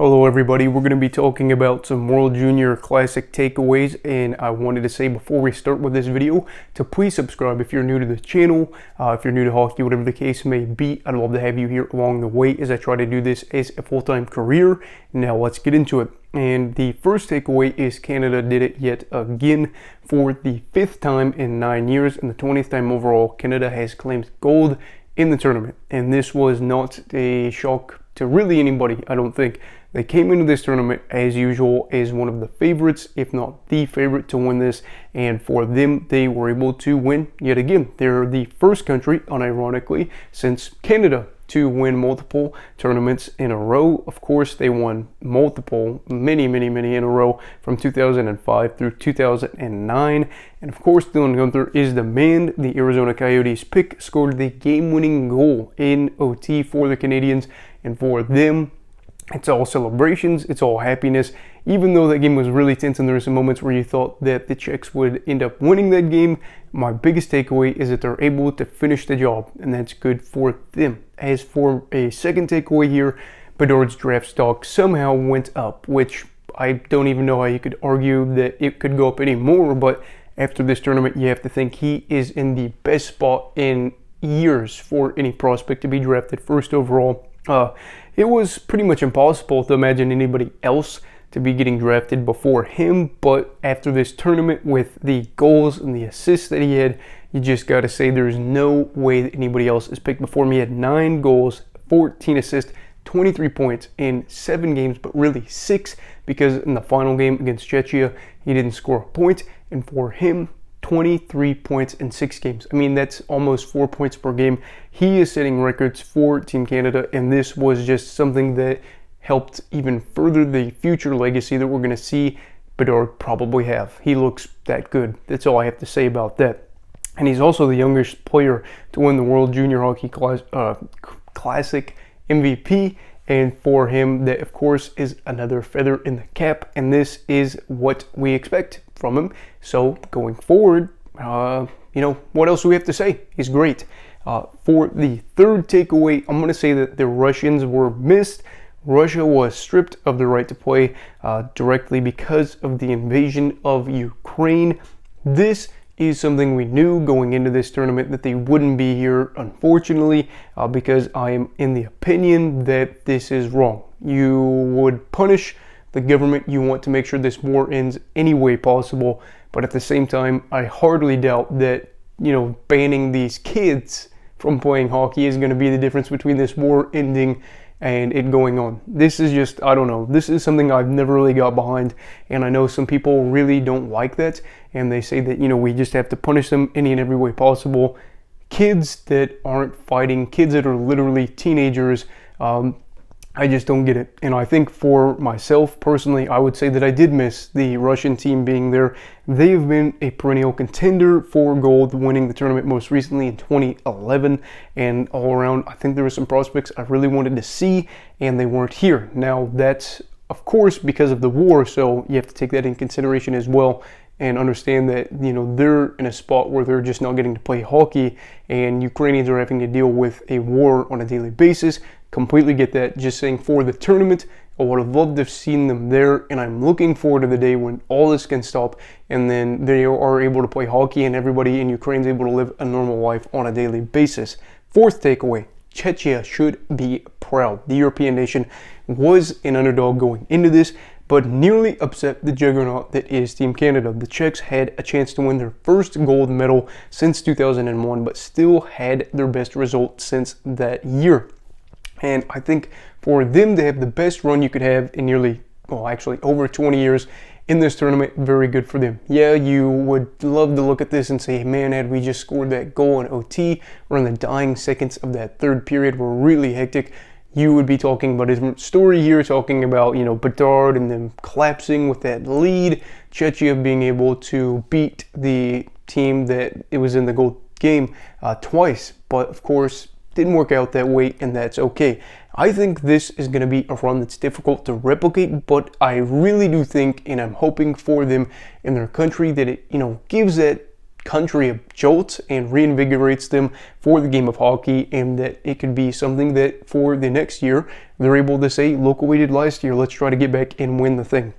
Hello everybody, we're going to be talking about some World Junior Classic takeaways, and I wanted to say before we start with this video to please subscribe if you're new to the channel, if you're new to hockey, whatever the case may be. I'd love to have you here along the way as I try to do this as a full-time career. Now let's get into it. And the first takeaway is Canada did it yet again for the 5th time in 9 years, and the 20th time overall. Canada has claimed gold in the tournament, and this was not a shock to really anybody, I don't think. They came into this tournament as usual as one of the favorites, if not the favorite, to win this, and for them, they were able to win yet again. They're the first country, unironically, since Canada to win multiple tournaments in a row. Of course, they won many in a row from 2005 through 2009. And of course, Dylan Guenther is the man. The Arizona Coyotes pick scored the game-winning goal in OT for the Canadians, and for them, it's all celebrations, it's all happiness. Even though that game was really tense and there were some moments where you thought that the Czechs would end up winning that game, my biggest takeaway is that they're able to finish the job, and that's good for them. As for a second takeaway here, Bedard's draft stock somehow went up, which I don't even know how you could argue that it could go up any more, but after this tournament, you have to think he is in the best spot in years for any prospect to be drafted first overall. It was pretty much impossible to imagine anybody else to be getting drafted before him, but after this tournament with the goals and the assists that he had, you just got to say there's no way that anybody else is picked before him. He had 9 goals, 14 assists, 23 points in 7 games, but really 6, because in the final game against Czechia, he didn't score a point, and for him, 23 points in 6 games. I mean, that's almost 4 points per game. He is setting records for Team Canada, and this was just something that helped even further the future legacy that we're going to see Bedard probably have. He looks that good. That's all I have to say about that. And he's also the youngest player to win the World Junior Hockey Classic MVP, and for him, that of course is another feather in the cap, and this is what we expect from him. So going forward, what else do we have to say? He's great. For the third takeaway, I'm going to say that the Russians were missed. Russia was stripped of the right to play directly because of the invasion of Ukraine. This is something we knew going into this tournament that they wouldn't be here, unfortunately, because I am in the opinion that this is wrong. You would punish the government. You want to make sure this war ends any way possible, but at the same time, I hardly doubt that, banning these kids from playing hockey is going to be the difference between this war ending and it going on. This is just, I don't know, this is something I've never really got behind, and I know some people really don't like that, and they say that, we just have to punish them any and every way possible. Kids that aren't fighting, kids that are literally teenagers, I just don't get it. And I think for myself personally, I would say that I did miss the Russian team being there. They've been a perennial contender for gold, winning the tournament most recently in 2011. And all around, I think there were some prospects I really wanted to see, and they weren't here. Now, that's, of course, because of the war, so you have to take that in consideration as well, and understand that, they're in a spot where they're just not getting to play hockey, and Ukrainians are having to deal with a war on a daily basis. Completely get that. Just saying, for the tournament, I would have loved to have seen them there, and I'm looking forward to the day when all this can stop, and then they are able to play hockey, and everybody in Ukraine is able to live a normal life on a daily basis. Fourth takeaway, Czechia should be proud. The European nation was an underdog going into this, but nearly upset the juggernaut that is Team Canada. The Czechs had a chance to win their first gold medal since 2001, but still had their best result since that year. And I think for them to have the best run you could have in over 20 years in this tournament, very good for them. Yeah, you would love to look at this and say, man, had we just scored that goal in OT or in the dying seconds of that third period were really hectic, you would be talking about a different story here, talking about, Bedard and them collapsing with that lead, Czechia being able to beat the team that it was in the gold game twice. But of course, didn't work out that way, and that's okay. I think this is going to be a run that's difficult to replicate, but I really do think, and I'm hoping for them in their country, that it, gives that country a jolt and reinvigorates them for the game of hockey, and that it could be something that for the next year they're able to say, look what we did last year, let's try to get back and win the thing.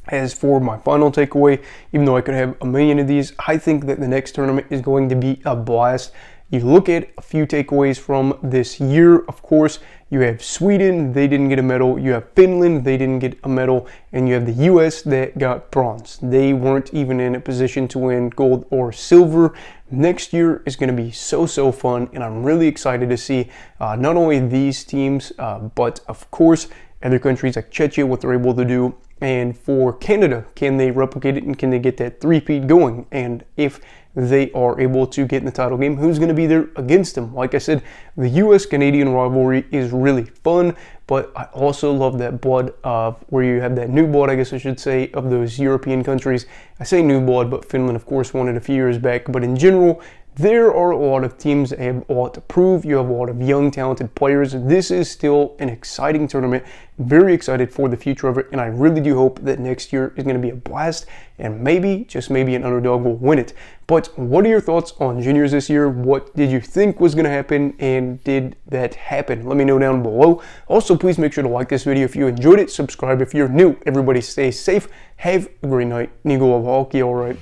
As for my final takeaway, even though I could have a million of these, I think that the next tournament is going to be a blast. You look at a few takeaways from this year, of course, you have Sweden, they didn't get a medal. You have Finland, they didn't get a medal. And you have the US that got bronze. They weren't even in a position to win gold or silver. Next year is going to be so fun, and I'm really excited to see not only these teams, but of course, other countries like Czechia, what they're able to do. And for Canada, can they replicate it and can they get that three-peat going? And if they are able to get in the title game, who's going to be there against them? Like I said, the US-Canadian rivalry is really fun, but I also love that blood of where you have that new blood, I guess I should say, of those European countries. I say new blood, but Finland, of course, won it a few years back. But in general, there are a lot of teams that have a lot to prove. You have a lot of young, talented players. This is still an exciting tournament. Very excited for the future of it, and I really do hope that next year is going to be a blast, and maybe, just maybe, an underdog will win it. But what are your thoughts on juniors this year? What did you think was going to happen, and did that happen? Let me know down below. Also, please make sure to like this video if you enjoyed it. Subscribe if you're new. Everybody stay safe. Have a great night. Nigo of hockey, all right.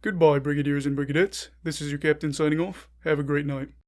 Goodbye, Brigadiers and Brigadettes. This is your captain signing off. Have a great night.